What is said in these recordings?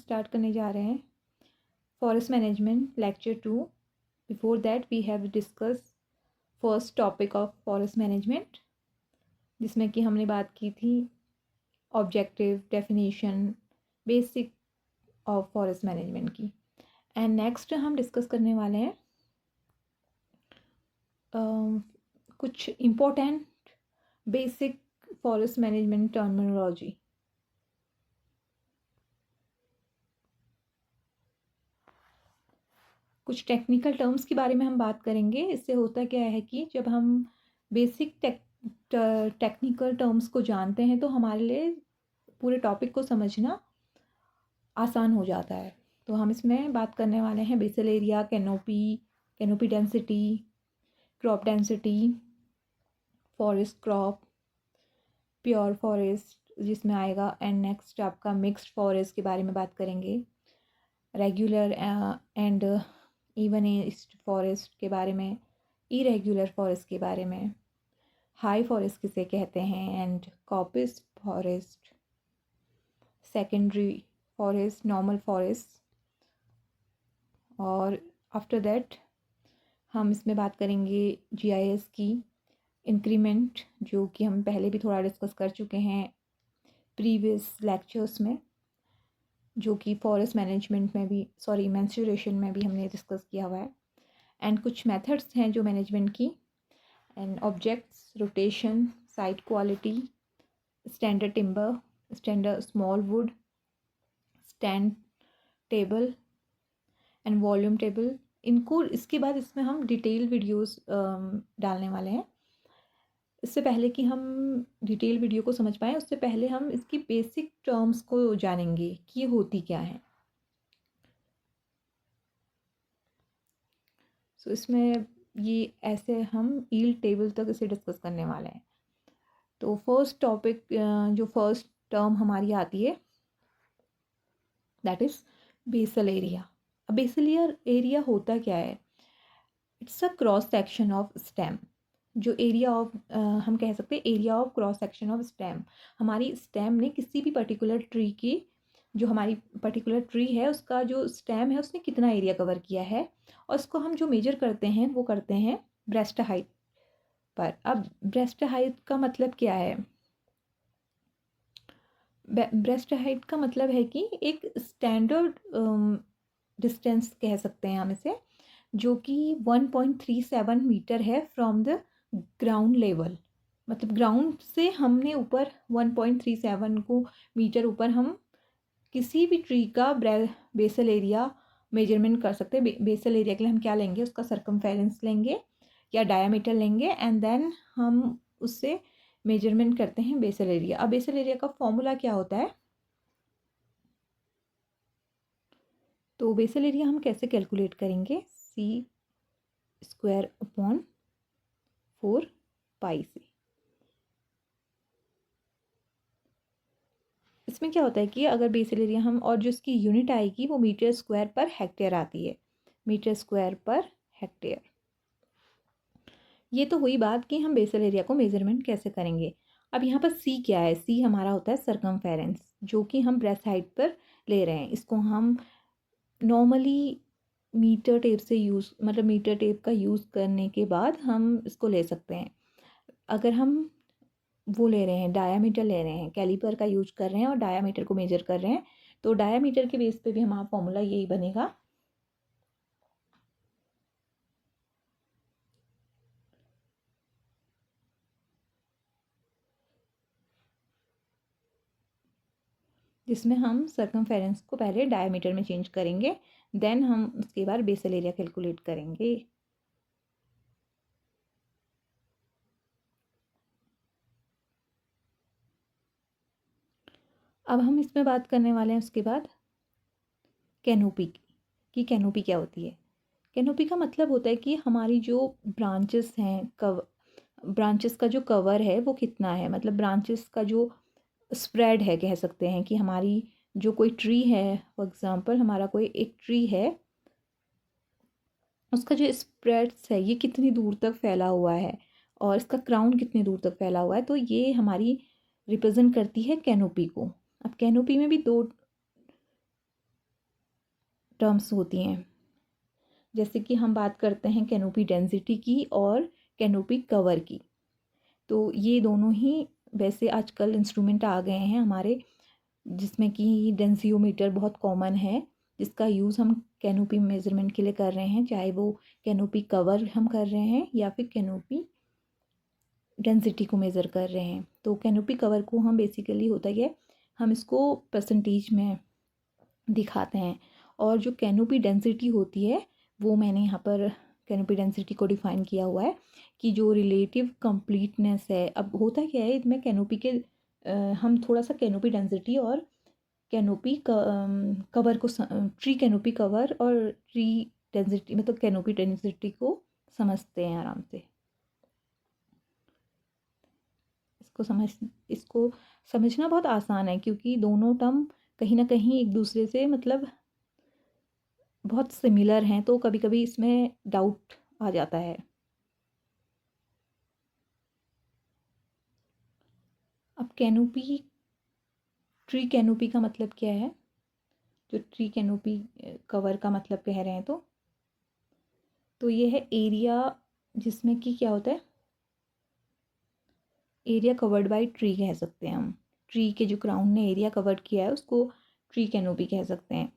Start करने जा रहे हैं forest management lecture 2। Before that we have discuss first topic of forest management, जिसमें कि हमने बात की थी objective, definition, basic of forest management की। एंड नेक्स्ट हम डिस्कस करने वाले हैं कुछ important basic forest management terminology. कुछ टेक्निकल टर्म्स के बारे में हम बात करेंगे। इससे होता क्या है कि जब हम बेसिक टेक्निकल टर्म्स को जानते हैं तो हमारे लिए पूरे टॉपिक को समझना आसान हो जाता है। तो हम इसमें बात करने वाले हैं basal area, canopy density, crop density, forest crop, pure forest जिसमें आएगा, एंड नेक्स्ट आपका मिक्स्ड फॉरेस्ट के बारे में बात करेंगे, रेगुलर एंड इवनिस्ट फॉरेस्ट के बारे में, इरेगुलर फॉरेस्ट के बारे में, हाई फॉरेस्ट किसे कहते हैं, and coppice forest, secondary forest, normal forest. और आफ्टर दैट हम इसमें बात करेंगे जीआईएस की इंक्रीमेंट, जो कि हम पहले भी थोड़ा डिस्कस कर चुके हैं प्रीवियस लेक्चर्स में, जो कि फॉरेस्ट मैनेजमेंट में भी मेंसुरेशन में भी हमने डिस्कस किया हुआ है। एंड कुछ मेथड्स हैं जो मैनेजमेंट की, and objects, rotation, site quality, standard timber, standard small would, stand table and volume table. इनको इसके बाद इसमें हम डिटेल वीडियोस डालने वाले हैं। इससे पहले कि हम डिटेल वीडियो को समझ पाएँ, उससे पहले हम इसकी बेसिक टर्म्स को जानेंगे कि ये होती क्या है। सो इसमें ये ऐसे हम यील्ड टेबल तक इसे डिस्कस करने वाले हैं। तो फर्स्ट टॉपिक, जो फर्स्ट टर्म हमारी आती है, दैट इज़ बेसल एरिया। अब बेसल एरिया होता क्या है? It's a cross section of stem. जो एरिया ऑफ हम कह सकते हैं area of cross section of stem. हमारी स्टेम ने किसी भी पर्टिकुलर ट्री की, जो हमारी पर्टिकुलर ट्री है उसका जो स्टेम है उसने कितना एरिया कवर किया है, और उसको हम जो मेजर करते हैं वो करते हैं ब्रेस्ट हाइट पर। अब ब्रेस्ट हाइट का मतलब क्या है? ब्रेस्ट हाइट का मतलब है कि एक स्टैंडर्ड डिस्टेंस कह सकते हैं हम इसे, जो कि 1.37 मीटर है फ्रॉम द ग्राउंड लेवल। मतलब ग्राउंड से हमने ऊपर 1.37 को मीटर ऊपर हम किसी भी ट्री का बेसल एरिया मेजरमेंट कर सकते हैं। बेसल एरिया के लिए हम क्या लेंगे? उसका सर्कमफेरेंस लेंगे या डायामीटर लेंगे, एंड देन हम उससे मेजरमेंट करते हैं बेसल एरिया। अब बेसल एरिया का फॉर्मूला क्या होता है? तो बेसल एरिया हम कैसे कैलकुलेट करेंगे? c²/4π से। इसमें क्या होता है कि अगर बेसल एरिया हम, और जो इसकी यूनिट आएगी वो मीटर स्क्वायर पर हेक्टेयर आती है, मीटर स्क्वायर पर हेक्टेयर। ये तो हुई बात कि हम बेसल एरिया को मेजरमेंट कैसे करेंगे। अब यहाँ पर सी क्या है? सी हमारा होता है सर्कमफेरेंस, जो कि हम ब्रेस्ट हाइट पर ले रहे हैं। इसको हम नॉर्मली मीटर टेप से मतलब मीटर टेप का यूज़ करने के बाद हम इसको ले सकते हैं। अगर हम वो ले रहे हैं, डायामीटर ले रहे हैं, कैलीपर का यूज कर रहे हैं और डायामीटर को मेजर कर रहे हैं, तो डायामीटर के बेस पे भी हमारा फॉर्मूला यही बनेगा। जिसमें हम सर्कमफेरेंस को पहले डायामीटर में चेंज करेंगे, देन हम उसके बाद बेसल एरिया कैलकुलेट करेंगे। अब हम इसमें बात करने वाले हैं उसके बाद कैनोपी की कैनोपी क्या होती है। कैनोपी का मतलब होता है कि हमारी जो ब्रांचेस हैं, ब्रांचेस का जो कवर है वो कितना है, मतलब ब्रांचेस का जो स्प्रेड है, कह सकते हैं कि हमारी जो कोई ट्री है, फॉर एग्जांपल हमारा कोई एक ट्री है, उसका जो स्प्रेड्स है ये कितनी दूर तक फैला हुआ है और इसका क्राउन कितनी दूर तक फैला हुआ है, तो ये हमारी रिप्रेजेंट करती है कैनोपी को। अब कैनोपी में भी दो टर्म्स होती हैं। जैसे कि हम बात करते हैं कैनोपी डेंसिटी की और कैनोपी कवर की, तो ये दोनों ही वैसे आजकल इंस्ट्रूमेंट आ गए हैं हमारे, जिसमें कि डेंसियोमीटर बहुत कॉमन है, जिसका यूज़ हम कैनोपी मेज़रमेंट के लिए कर रहे हैं, चाहे वो कैनोपी कवर हम कर रहे हैं या फिर कैनोपी डेंसिटी को मेज़र कर रहे हैं। तो कैनोपी कवर को हम बेसिकली होता है हम इसको परसेंटेज में दिखाते हैं, और जो कैनोपी डेंसिटी होती है वो मैंने यहाँ पर कैनोपी डेंसिटी को डिफ़ाइन किया हुआ है कि जो रिलेटिव कंप्लीटनेस है। अब होता क्या है इसमें कैनोपी के हम थोड़ा सा कैनोपी डेंसिटी और कैनोपी कवर को ट्री कैनोपी कवर और ट्री डेंसिटी मतलब कैनोपी डेंसिटी को समझते हैं आराम से। इसको समझना बहुत आसान है, क्योंकि दोनों टर्म कहीं ना कहीं एक दूसरे से मतलब बहुत सिमिलर हैं, तो कभी कभी इसमें डाउट आ जाता है। अब कैनोपी, ट्री कैनोपी का मतलब क्या है, जो ट्री कैनोपी कवर का मतलब कह रहे हैं, तो ये है एरिया जिसमें कि क्या होता है, एरिया कवर्ड बाय ट्री कह सकते हैं हम। ट्री के जो क्राउन ने एरिया कवर्ड किया है उसको ट्री कैनोपी कह सकते हैं।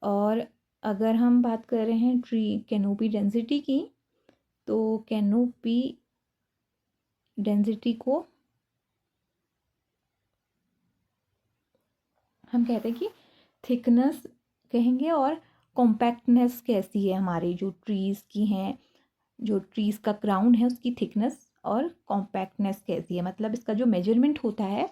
और अगर हम बात कर रहे हैं ट्री कैनोपी डेंसिटी की, तो कैनोपी डेंसिटी को हम कहते हैं कि थिकनेस कहेंगे, और कॉम्पैक्टनेस कैसी है हमारी जो ट्रीज़ की हैं, जो ट्रीज़ का क्राउन है उसकी थिकनेस और कॉम्पैक्टनेस कैसी है। मतलब इसका जो मेजरमेंट होता है,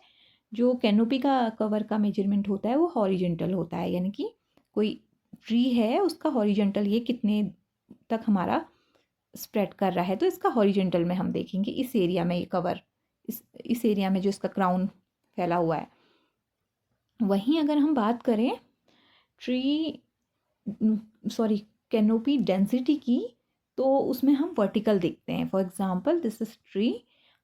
जो कैनोपी का कवर का मेजरमेंट होता है वो हॉरिजेंटल होता है, यानी कि कोई ट्री है उसका हॉरिजेंटल ये कितने तक हमारा स्प्रेड कर रहा है, तो इसका हॉरिजेंटल में हम देखेंगे इस एरिया में ये कवर, इस एरिया में जो इसका क्राउन फैला हुआ है। वहीं अगर हम बात करें ट्री कैनोपी डेंसिटी की, तो उसमें हम वर्टिकल देखते हैं। For example this is tree,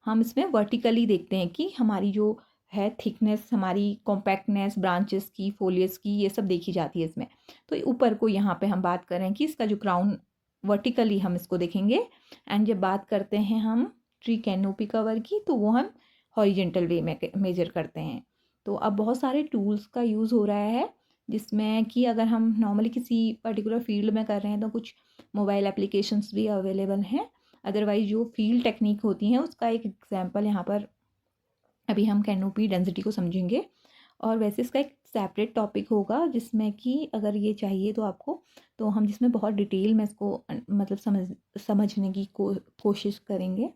हम इसमें वर्टिकली देखते हैं कि हमारी जो है थिकनेस, हमारी कॉम्पैक्टनेस, ब्रांचेस की, फोलियस की, ये सब देखी जाती है इसमें। तो ऊपर को यहाँ पे हम बात करें कि इसका जो क्राउन वर्टिकली हम इसको देखेंगे। एंड जब बात करते हैं हम ट्री कैनोपी कवर की, तो वो हम हॉरिजेंटल वे में मेजर करते हैं। तो अब बहुत सारे टूल्स का यूज़ हो रहा है, जिसमें कि अगर हम नॉर्मली किसी पर्टिकुलर फील्ड में कर रहे हैं तो कुछ मोबाइल एप्लीकेशंस भी अवेलेबल हैं। अदरवाइज जो फील्ड टेक्निक होती हैं उसका एक एग्जांपल यहाँ पर अभी हम कैनोपी डेंसिटी को समझेंगे। और वैसे इसका एक सेपरेट टॉपिक होगा जिसमें कि अगर ये चाहिए तो आपको, तो हम जिसमें बहुत डिटेल में इसको मतलब समझने की कोशिश करेंगे।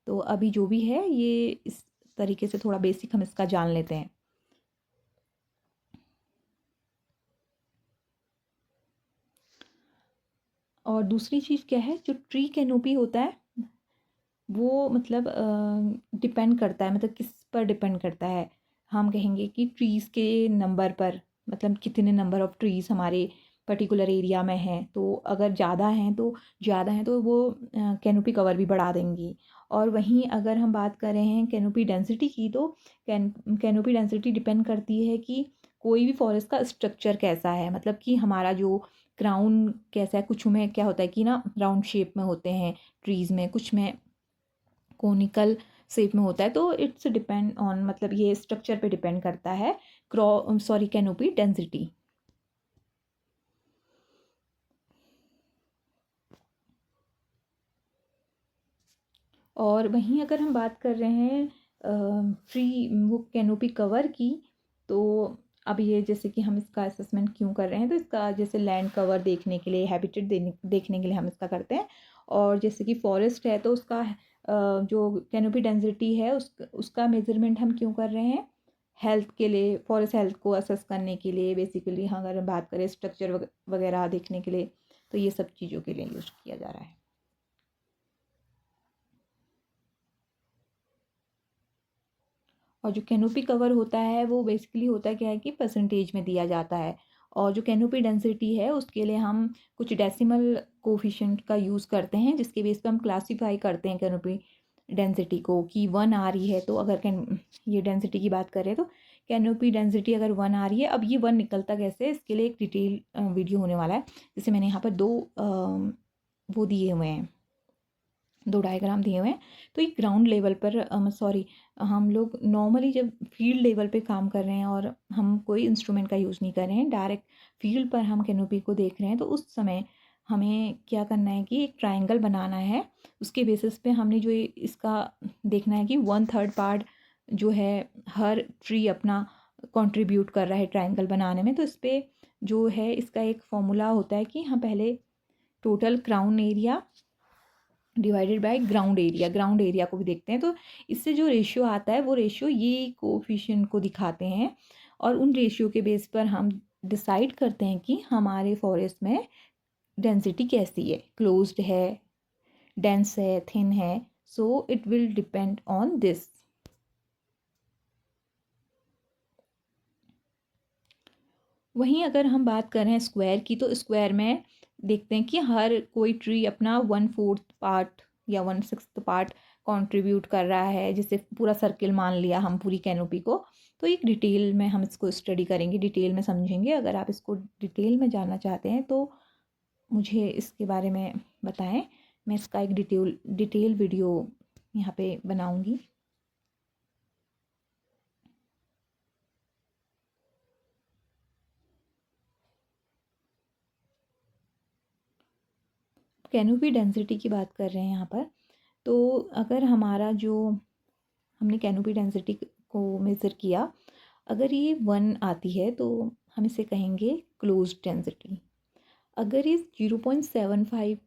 तो अभी जो भी है ये इस तरीके से थोड़ा बेसिक हम इसका जान लेते हैं। और दूसरी चीज़ क्या है, जो ट्री कैनोपी होता है वो मतलब डिपेंड करता है, मतलब किस पर डिपेंड करता है। हम कहेंगे कि ट्रीज़ के नंबर पर, मतलब कितने नंबर ऑफ़ ट्रीज़ हमारे पर्टिकुलर एरिया में हैं। तो अगर ज़्यादा हैं तो वो कैनोपी कवर भी बढ़ा देंगी। और वहीं अगर हम बात कर रहे हैं कैनोपी डेंसिटी की, तो कैनोपी डेंसिटी डिपेंड करती है कि कोई भी फॉरेस्ट का स्ट्रक्चर कैसा है, मतलब कि हमारा जो क्राउन कैसा है। कुछ में क्या होता है कि ना राउंड शेप में होते हैं ट्रीज़ में, कुछ में कोनिकल शेप में होता है। तो इट्स डिपेंड ऑन, मतलब ये स्ट्रक्चर पे डिपेंड करता है कैनोपी डेंसिटी। और वहीं अगर हम बात कर रहे हैं फ्री वो कैनोपी कवर की, तो अब ये जैसे कि हम इसका असेसमेंट क्यों कर रहे हैं, तो इसका जैसे लैंड कवर देखने के लिए, हैबिटेट देखने के लिए हम इसका करते हैं। और जैसे कि फॉरेस्ट है तो उसका जो कैनोपी डेंसिटी है उसका मेजरमेंट हम क्यों कर रहे हैं, हेल्थ के लिए, फॉरेस्ट हेल्थ को असेस करने के लिए बेसिकली। हाँ, अगर हम बात करें स्ट्रक्चर वगैरह देखने के लिए, तो ये सब चीज़ों के लिए यूज़ किया जा रहा है। और जो कैनोपी कवर होता है वो बेसिकली होता क्या है कि परसेंटेज में दिया जाता है। और जो कैनोपी डेंसिटी है उसके लिए हम कुछ डेसिमल कोफिशिएंट का यूज़ करते हैं, जिसके बेस पे हम क्लासीफाई करते हैं कैनोपी डेंसिटी को कि 1 आ रही है। तो अगर ये डेंसिटी की बात करें तो कैनोपी डेंसिटी अगर 1 आ रही है, अब ये 1 निकलता कैसे है, इसके लिए एक डिटेल वीडियो होने वाला है। जैसे मैंने यहाँ पर 2 वो दिए हुए हैं, 2 डायग्राम दिए हुए हैं। तो एक ग्राउंड लेवल पर हम लोग नॉर्मली जब फील्ड लेवल पे काम कर रहे हैं और हम कोई इंस्ट्रूमेंट का यूज़ नहीं कर रहे हैं, डायरेक्ट फील्ड पर हम कैनोपी को देख रहे हैं, तो उस समय हमें क्या करना है कि एक ट्रायंगल बनाना है। उसके बेसिस पे हमने जो इसका देखना है कि 1/3 पार्ट जो है हर ट्री अपना कंट्रीब्यूट कर रहा है ट्रायंगल बनाने में। तो इस पर जो है इसका एक फॉर्मूला होता है कि हम पहले total crown area divided by ground area को भी देखते हैं। तो इससे जो रेशियो आता है वो रेशियो ये कोफिशिएंट को दिखाते हैं, और उन रेशियो के बेस पर हम डिसाइड करते हैं कि हमारे फॉरेस्ट में डेंसिटी कैसी है, क्लोज्ड है, डेंस है, थिन है। So it will depend on this. वहीं अगर हम बात करें स्क्वायर की, तो स्क्वायर में देखते हैं कि हर कोई ट्री अपना 1/4 पार्ट या 1/6 पार्ट कंट्रीब्यूट कर रहा है, जिसे पूरा सर्किल मान लिया हम पूरी कैनोपी को। तो एक डिटेल में हम इसको स्टडी करेंगे, डिटेल में समझेंगे। अगर आप इसको डिटेल में जानना चाहते हैं तो मुझे इसके बारे में बताएं, मैं इसका एक डिटेल वीडियो यहाँ पे बनाऊँगी। कैनोपी डेंसिटी की बात कर रहे हैं यहाँ पर। तो अगर हमारा जो हमने कैनोपी डेंसिटी को मेज़र किया, अगर ये 1 आती है तो हम इसे कहेंगे क्लोज्ड डेंसिटी। अगर ये 0.75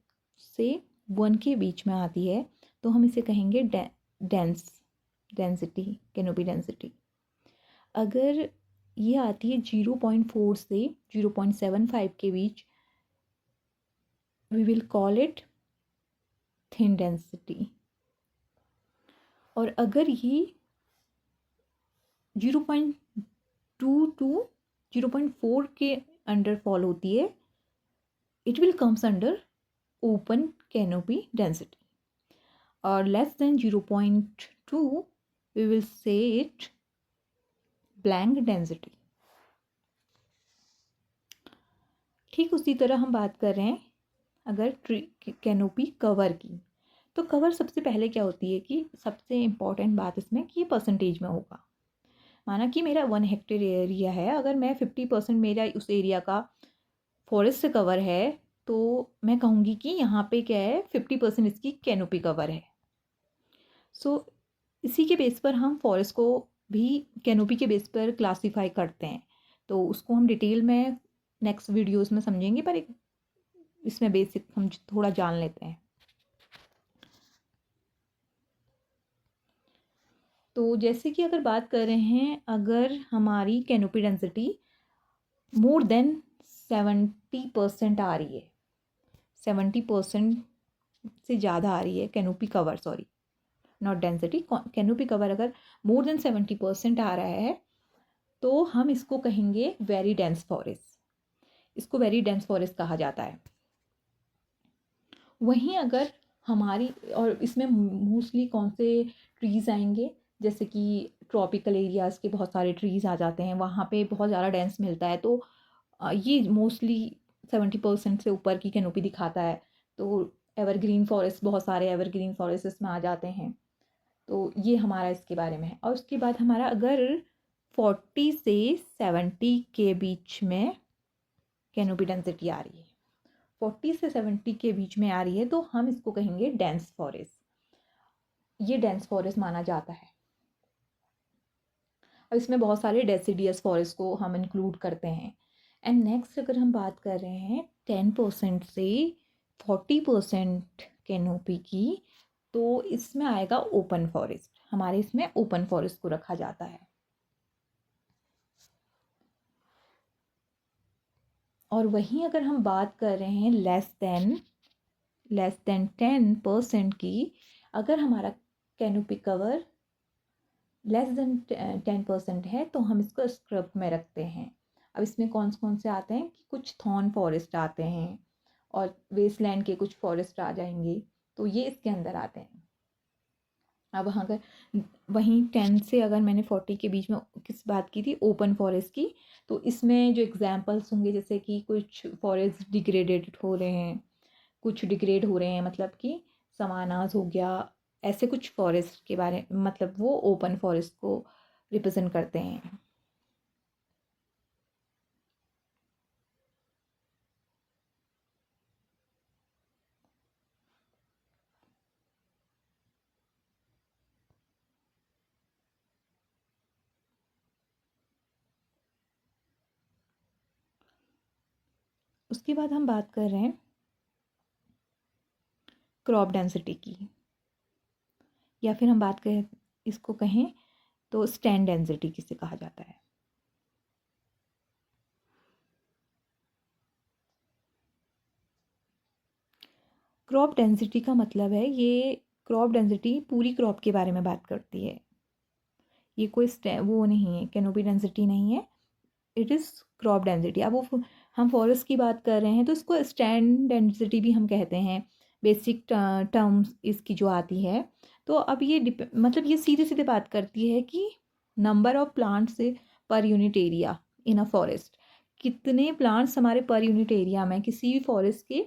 से 1 के बीच में आती है तो हम इसे कहेंगे डेंसिटी, कैनोपी डेंसिटी। अगर ये आती है 0.4 से 0.75 के बीच, we will call it thin density. और अगर ये 0.2 टू 0.4 के अंडर फॉल होती है, it will comes under open canopy density. और less than 0.2 we will say it blank density. ठीक उसी तरह हम बात कर रहे हैं अगर ट्री कैनोपी कवर की। तो कवर सबसे पहले क्या होती है कि सबसे इम्पॉर्टेंट बात इसमें कि ये परसेंटेज में होगा। माना कि मेरा 1 हेक्टेयर एरिया है, अगर मैं 50% मेरा उस एरिया का फॉरेस्ट से कवर है, तो मैं कहूँगी कि यहाँ पे क्या है, 50% इसकी कैनोपी कवर है। सो इसी के बेस पर हम फॉरेस्ट को भी कैनोपी के बेस पर क्लासीफाई करते हैं। तो उसको हम डिटेल में नेक्स्ट वीडियोस में समझेंगे, पर एक इसमें बेसिक हम थोड़ा जान लेते हैं। तो जैसे कि अगर बात कर रहे हैं, अगर हमारी कैनोपी डेंसिटी मोर देन 70% आ रही है, 70% से ज़्यादा आ रही है canopy cover, sorry not density, canopy cover अगर मोर देन 70% आ रहा है तो हम इसको कहेंगे वेरी डेंस फॉरेस्ट। इसको वेरी डेंस फॉरेस्ट कहा जाता है। वहीं अगर हमारी, और इसमें मोस्टली कौन से ट्रीज़ आएंगे, जैसे कि ट्रॉपिकल एरियाज़ के बहुत सारे ट्रीज़ आ जाते हैं, वहाँ पे बहुत ज़्यादा डेंस मिलता है। तो ये मोस्टली 70% से ऊपर की कैनोपी दिखाता है। तो एवरग्रीन फॉरेस्ट, बहुत सारे एवरग्रीन फॉरेस्ट इसमें आ जाते हैं। तो ये हमारा इसके बारे में है। और उसके बाद हमारा अगर 40 से 70 के बीच में कैनोपी डेंसिटी आ रही है, 40 से 70 के बीच में आ रही है, तो हम इसको कहेंगे डेंस फॉरेस्ट। ये डेंस फॉरेस्ट माना जाता है। और इसमें बहुत सारे डेसिडियस फॉरेस्ट को हम इंक्लूड करते हैं। एंड नेक्स्ट अगर हम बात कर रहे हैं 10% से 40% कैनोपी की, तो इसमें आएगा ओपन फॉरेस्ट। हमारे इसमें ओपन फॉरेस्ट को रखा जाता है। और वहीं अगर हम बात कर रहे हैं लेस देन 10% की, अगर हमारा कैनोपी कवर लेस देन 10% है तो हम इसको स्क्रब में रखते हैं। अब इसमें कौन कौन से आते हैं कि कुछ थॉर्न फॉरेस्ट आते हैं और वेस्टलैंड के कुछ फॉरेस्ट आ जाएंगे, तो ये इसके अंदर आते हैं। अब अगर वहीं 10 से अगर मैंने 40 के बीच में किस बात की थी, ओपन फॉरेस्ट की, तो इसमें जो एग्जांपल्स होंगे जैसे कि कुछ फॉरेस्ट डिग्रेडेड हो रहे हैं, कुछ डिग्रेड हो रहे हैं, मतलब कि समानास हो गया, ऐसे कुछ फॉरेस्ट के बारे मतलब वो ओपन फॉरेस्ट को रिप्रेजेंट करते हैं। उसके बाद हम बात कर रहे हैं क्रॉप डेंसिटी की, या फिर हम बात करें इसको कहें तो स्टैंड डेंसिटी किसे कहा जाता है। क्रॉप डेंसिटी का मतलब है, ये क्रॉप डेंसिटी पूरी क्रॉप के बारे में बात करती है। ये कोई वो नहीं है, कैनोपी डेंसिटी नहीं है, इट इज़ क्रॉप डेंसिटी। अब वो हम फॉरेस्ट की बात कर रहे हैं तो इसको स्टैंड डेंसिटी भी हम कहते हैं, बेसिक टर्म्स इसकी जो आती है। तो अब ये मतलब ये सीधे सीधे बात करती है कि number of plants per unit area in a forest, कितने प्लांट्स हमारे पर यूनिट एरिया में, किसी भी फॉरेस्ट के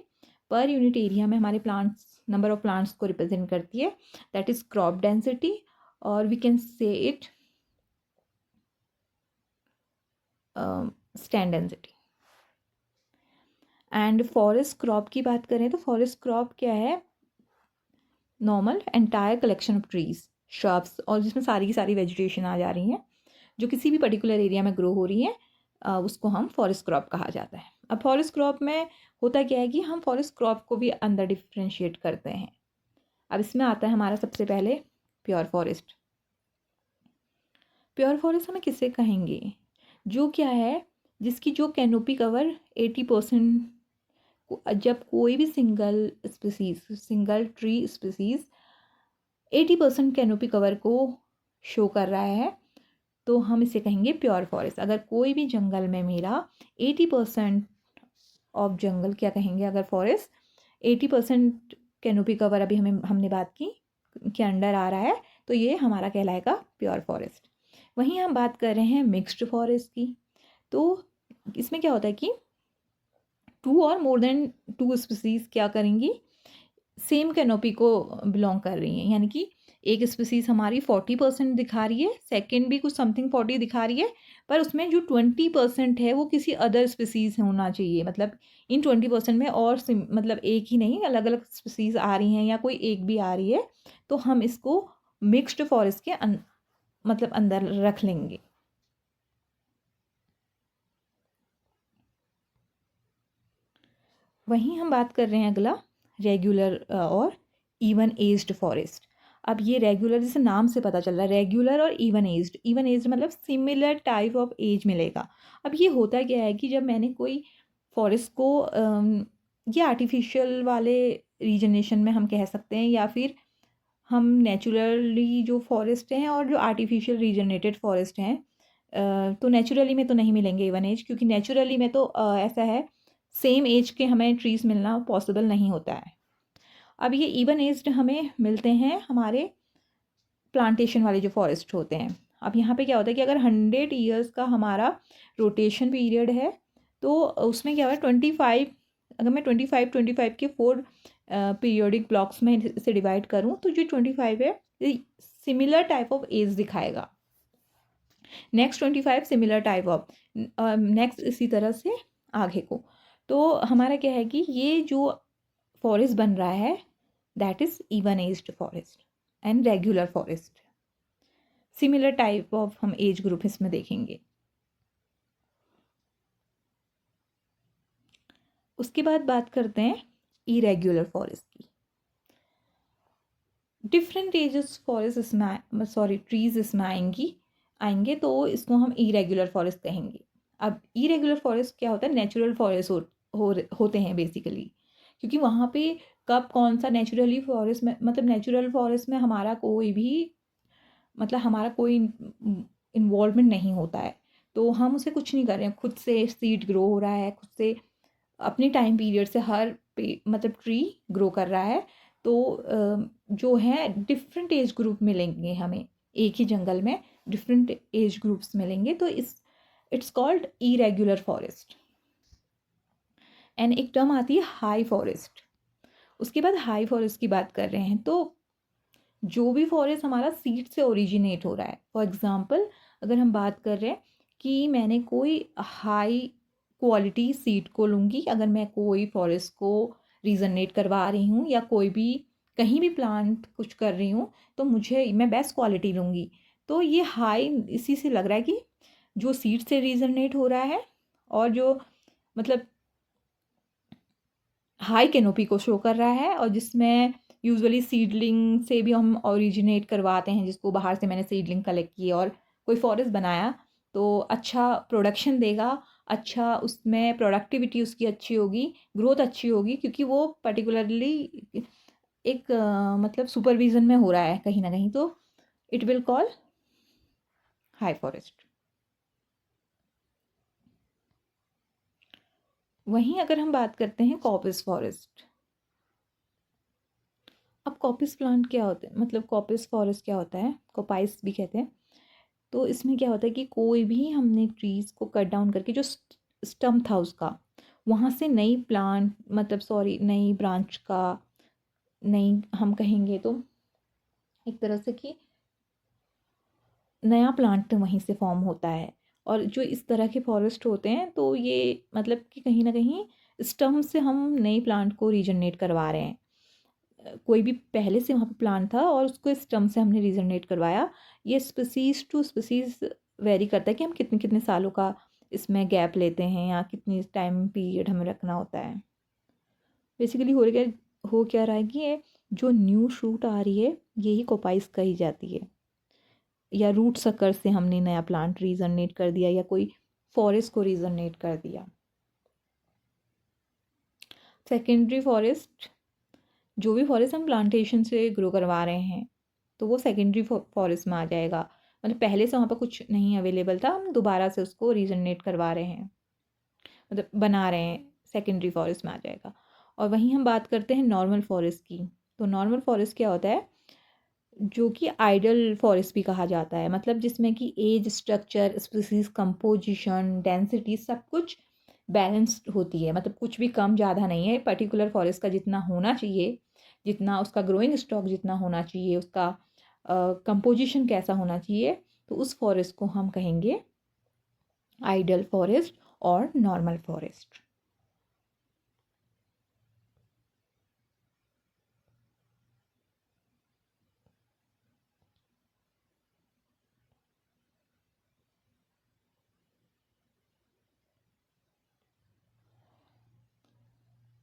पर यूनिट एरिया में हमारे प्लांट्स, नंबर ऑफ प्लांट्स को रिप्रेजेंट करती है, दैट इज़ क्रॉप डेंसिटी, और we can say it stand density. And forest crop की बात करें तो फॉरेस्ट क्रॉप क्या है, normal entire collection of trees, shrubs, और जिसमें सारी की सारी वेजिटेशन आ जा रही हैं जो किसी भी पर्टिकुलर एरिया में ग्रो हो रही है, उसको हम फॉरेस्ट क्रॉप कहा जाता है। अब फॉरेस्ट क्रॉप में होता क्या है कि हम फॉरेस्ट क्रॉप को भी अंदर डिफ्रेंशिएट करते हैं। अब इसमें आता है हमारा सबसे पहले प्योर फॉरेस्ट। प्योर फॉरेस्ट हमें किसे कहेंगे, जो क्या है, जिसकी जो कैनोपी कवर 80%, जब कोई भी single tree species 80% canopy cover को शो कर रहा है तो हम इसे कहेंगे प्योर फॉरेस्ट। अगर कोई भी जंगल में मेरा 80% ऑफ जंगल क्या कहेंगे, अगर फॉरेस्ट 80% कैनोपी कवर अभी हमने बात की के अंडर आ रहा है तो ये हमारा कहलाएगा प्योर फॉरेस्ट। वहीं हम बात कर रहे हैं मिक्स्ड फॉरेस्ट की, तो इसमें क्या होता है कि 2 और मोर देन 2 स्पीसीज क्या करेंगी, सेम कैनोपी को बिलोंग कर रही हैं, यानी कि एक स्पीसीज हमारी 40% दिखा रही है, सेकेंड भी कुछ समथिंग 40 दिखा रही है, पर उसमें जो 20% है वो किसी अदर स्पीसीज होना चाहिए। मतलब इन 20% में और मतलब एक ही नहीं, अलग अलग स्पीसीज आ रही हैं या कोई एक भी आ रही है, तो हम इसको मिक्स्ड फॉरेस्ट के मतलब अंदर रख लेंगे। वहीं हम बात कर रहे हैं अगला रेगुलर और इवन एज्ड फॉरेस्ट। अब ये रेगुलर जैसे नाम से पता चल रहा है, रेगुलर और इवन एज्ड मतलब सिमिलर टाइप ऑफ एज मिलेगा। अब ये होता क्या है कि जब मैंने कोई फॉरेस्ट को ये आर्टिफिशियल वाले रीजनेशन में हम कह सकते हैं, या फिर हम नेचुरली जो फॉरेस्ट हैं और जो आर्टिफिशियल रीजनरेटेड फॉरेस्ट हैं, तो नेचुरली में तो नहीं मिलेंगे इवन एज, क्योंकि नेचुरली में तो ऐसा है सेम एज के हमें ट्रीज़ मिलना पॉसिबल नहीं होता है। अब ये इवन एज्ड हमें मिलते हैं हमारे प्लांटेशन वाले जो फॉरेस्ट होते हैं। अब यहाँ पे क्या होता है कि अगर 100 ईयर्स का हमारा रोटेशन पीरियड है तो उसमें क्या होगा 25, अगर मैं 25 के 4 पीरियोडिक ब्लॉक्स में इसे डिवाइड करूँ तो जो 25 है सिमिलर टाइप ऑफ एज दिखाएगा, next 25 similar type of, next इसी तरह से आगे को। तो हमारा क्या है कि ये जो फॉरेस्ट बन रहा है that is even aged forest and regular forest, similar type of हम एज ग्रुप इसमें देखेंगे। उसके बाद बात करते हैं इरेग्युलर फॉरेस्ट की। डिफरेंट एजेस फॉरेस्ट इसमें ट्रीज इसमें आएंगे तो इसको हम इरेगुलर फॉरेस्ट कहेंगे। अब इरेगुलर फॉरेस्ट क्या होता है, नेचुरल फॉरेस्ट होते हैं बेसिकली, क्योंकि वहाँ पे कब कौन सा नेचुरली फॉरेस्ट में, मतलब नेचुरल फॉरेस्ट में हमारा कोई भी, मतलब हमारा कोई इन्वॉल्वमेंट नहीं होता है, तो हम उसे कुछ नहीं कर रहे हैं, खुद से सीड ग्रो हो रहा है, खुद से अपनी टाइम पीरियड से हर मतलब ट्री ग्रो कर रहा है, जो है डिफरेंट एज ग्रुप मिलेंगे हमें, एक ही जंगल में डिफरेंट एज ग्रुप्स मिलेंगे, तो it's called irregular forest. And एक टर्म आती है हाई फॉरेस्ट। उसके बाद हाई फॉरेस्ट की बात कर रहे हैं, तो जो भी फॉरेस्ट हमारा सीड से ओरिजिनेट हो रहा है, फॉर एग्जांपल अगर हम बात कर रहे हैं कि मैंने कोई हाई क्वालिटी सीड को लूँगी, अगर मैं कोई फॉरेस्ट को रीजनरेट करवा रही हूँ या कोई भी कहीं भी प्लांट कुछ कर रही हूँ, तो मैं बेस्ट क्वालिटी लूँगी। तो ये हाई इसी से लग रहा है कि जो सीड से रीजनरेट हो रहा है और जो मतलब हाई कैनोपी को शो कर रहा है, और जिसमें यूजुअली सीडलिंग से भी हम ओरिजिनेट करवाते हैं, जिसको बाहर से मैंने सीडलिंग कलेक्ट की और कोई फॉरेस्ट बनाया, तो अच्छा प्रोडक्शन देगा, अच्छा उसमें प्रोडक्टिविटी उसकी अच्छी होगी, ग्रोथ अच्छी होगी, क्योंकि वो पर्टिकुलरली एक मतलब सुपरविज़न में हो रहा है कहीं ना कहीं, तो it will call high forest. वहीं अगर हम बात करते हैं कॉपिस फॉरेस्ट, अब कॉपिस प्लांट क्या होते हैं, मतलब कॉपिस फॉरेस्ट क्या होता है, कोपाइस भी कहते हैं। तो इसमें क्या होता है कि कोई भी हमने ट्रीज़ को कट डाउन करके जो स्टम था उसका, वहाँ से नई प्लांट मतलब सॉरी नई ब्रांच का, नई हम कहेंगे तो एक तरह से कि नया प्लांट वहीं से फॉर्म होता है। और जो इस तरह के फॉरेस्ट होते हैं, तो ये मतलब कि कहीं ना कहीं स्टम से हम नए प्लांट को रीजनरेट करवा रहे हैं। कोई भी पहले से वहाँ पे प्लांट था और उसको स्टम से हमने रीजनरेट करवाया। ये स्पीसीज़ टू स्पीसीज़ वेरी करता है कि हम कितने कितने सालों का इसमें गैप लेते हैं या कितनी टाइम पीरियड हमें रखना होता है। बेसिकली हो क्या रहा है कि ये जो न्यू शूट आ रही है, यही कोपाइस कही जाती है, या रूट सकर से हमने नया प्लांट रीजनरेट कर दिया या कोई फॉरेस्ट को रीजनरेट कर दिया। सेकेंडरी फॉरेस्ट, जो भी फॉरेस्ट हम प्लांटेशन से ग्रो करवा रहे हैं, तो वो सेकेंडरी फॉरेस्ट में आ जाएगा। मतलब पहले से वहाँ पर कुछ नहीं अवेलेबल था, हम दोबारा से उसको रीजनरेट करवा रहे हैं, मतलब बना रहे हैं, सेकेंडरी फॉरेस्ट में आ जाएगा। और वहीं हम बात करते हैं नॉर्मल फॉरेस्ट की, तो नॉर्मल फॉरेस्ट क्या होता है, जो कि आइडल फॉरेस्ट भी कहा जाता है, मतलब जिसमें कि age, structure, species composition, density सब कुछ बैलेंस्ड होती है, मतलब कुछ भी कम ज़्यादा नहीं है। पर्टिकुलर फॉरेस्ट का जितना होना चाहिए, जितना उसका ग्रोइंग स्टॉक जितना होना चाहिए, उसका कंपोजिशन कैसा होना चाहिए, तो उस फॉरेस्ट को हम कहेंगे आइडल फॉरेस्ट और नॉर्मल फॉरेस्ट।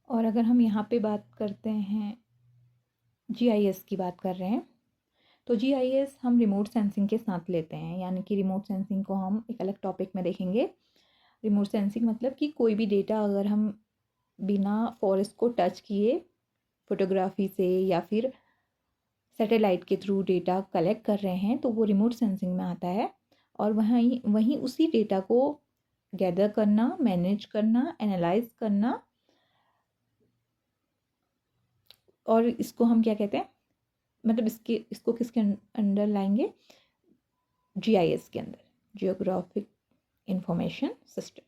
और अगर हम यहाँ पे बात करते हैं, जीआईएस की बात कर रहे हैं, तो जीआईएस हम रिमोट सेंसिंग के साथ लेते हैं, यानी कि रिमोट सेंसिंग को हम एक अलग टॉपिक में देखेंगे। रिमोट सेंसिंग मतलब कि कोई भी डेटा अगर हम बिना फॉरेस्ट को टच किए फोटोग्राफी से या फिर सैटेलाइट के थ्रू डेटा कलेक्ट कर रहे हैं, तो वो रिमोट सेंसिंग में आता है। और वहीं वहीं उसी डेटा को गैदर करना, मैनेज करना, एनालाइज करना, और इसको हम क्या कहते हैं, मतलब इसको किसके अंडर लाएंगे, जीआईएस के अंदर, जियोग्राफिक इंफॉर्मेशन सिस्टम।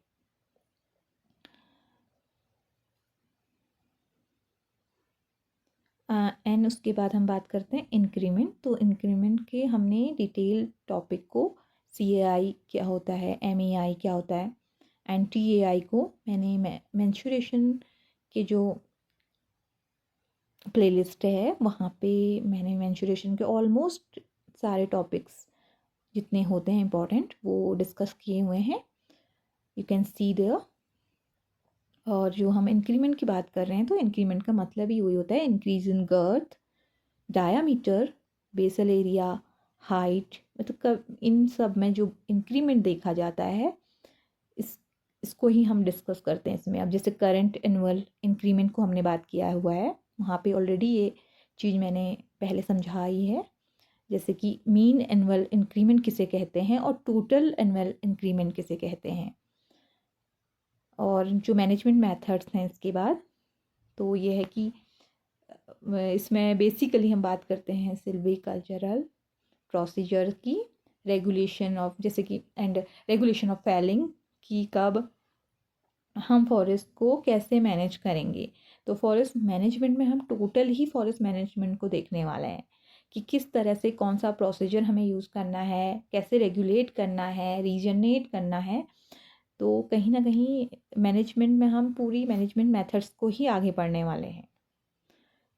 एंड उसके बाद हम बात करते हैं इंक्रीमेंट। तो इंक्रीमेंट के हमने डिटेल टॉपिक को, CAI क्या होता है, MEI क्या होता है, एंड TAI को मैंने मेंसुरेशन के जो प्लेलिस्ट है वहाँ पे मैंने मेंसुरेशन के ऑलमोस्ट सारे टॉपिक्स जितने होते हैं इम्पॉर्टेंट वो डिस्कस किए हुए हैं, यू कैन सी देयर। और जो हम इंक्रीमेंट की बात कर रहे हैं, तो इंक्रीमेंट का मतलब ही वही होता है, increase in girth, diameter, basal area, height, मतलब इन सब में जो इंक्रीमेंट देखा जाता है, इस इसको ही हम डिस्कस करते हैं इसमें। अब जैसे करंट एनुअल इंक्रीमेंट को हमने बात किया हुआ है, वहाँ पे ऑलरेडी ये चीज़ मैंने पहले समझाई है, जैसे कि मीन एनुअल इंक्रीमेंट किसे कहते हैं और टोटल एनुअल इंक्रीमेंट किसे कहते हैं। और जो मैनेजमेंट मेथड्स हैं इसके बाद, तो ये है कि इसमें बेसिकली हम बात करते हैं सिल्वीकल्चरल प्रोसीजर की, रेगुलेशन ऑफ जैसे कि एंड रेगुलेशन ऑफ फेलिंग की, कब हम फॉरेस्ट को कैसे मैनेज करेंगे। तो फॉरेस्ट मैनेजमेंट में हम टोटल ही फॉरेस्ट मैनेजमेंट को देखने वाले हैं कि किस तरह से कौन सा प्रोसीजर हमें यूज़ करना है, कैसे रेगुलेट करना है, रीजनरेट करना है। तो कहीं ना कहीं मैनेजमेंट में हम पूरी मैनेजमेंट मेथड्स को ही आगे पढ़ने वाले हैं।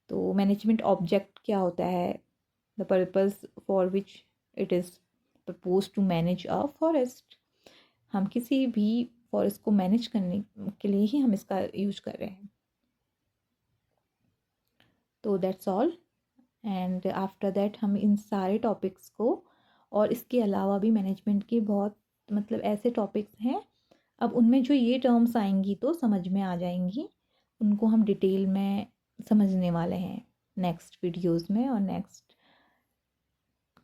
तो मैनेजमेंट ऑब्जेक्ट क्या होता है, the purpose for which it is propose to manage a forest. हम किसी भी फॉरेस्ट को मैनेज करने के लिए ही हम इसका यूज कर रहे हैं। तो that's all. And after that हम इन सारे टॉपिक्स को, और इसके अलावा भी मैनेजमेंट के बहुत मतलब ऐसे टॉपिक्स हैं, अब उनमें जो ये टर्म्स आएंगी तो समझ में आ जाएंगी, उनको हम डिटेल में समझने वाले हैं नेक्स्ट वीडियोस में और नेक्स्ट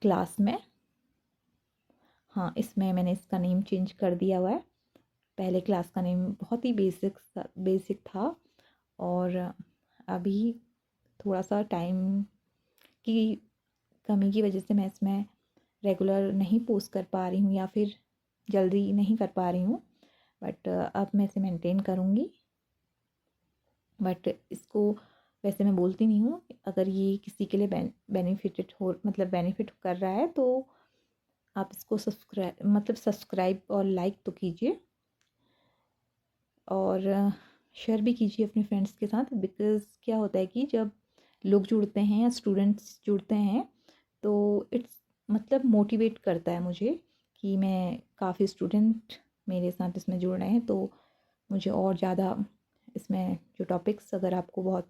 क्लास में। हाँ, इसमें मैंने इसका नेम चेंज कर दिया हुआ है। पहले क्लास का नेम बहुत ही बेसिक था, और अभी थोड़ा सा टाइम की कमी की वजह से मैं इसमें रेगुलर नहीं पोस्ट कर पा रही हूँ, या फिर जल्दी नहीं कर पा रही हूँ, बट अब मैं इसे मेंटेन करूँगी। बट इसको वैसे मैं बोलती नहीं हूँ, अगर ये किसी के लिए बेनिफिट कर रहा है तो आप इसको सब्सक्राइब और लाइक तो कीजिए, और शेयर भी कीजिए अपने फ्रेंड्स के साथ। बिकॉज़ क्या होता है कि जब लोग जुड़ते हैं या स्टूडेंट्स जुड़ते हैं तो इट्स मतलब मोटिवेट करता है मुझे कि मैं काफ़ी स्टूडेंट मेरे साथ इसमें जुड़ रहे हैं, तो मुझे और ज़्यादा इसमें जो टॉपिक्स अगर आपको बहुत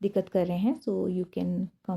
दिक्कत कर रहे हैं, सो यू कैन कम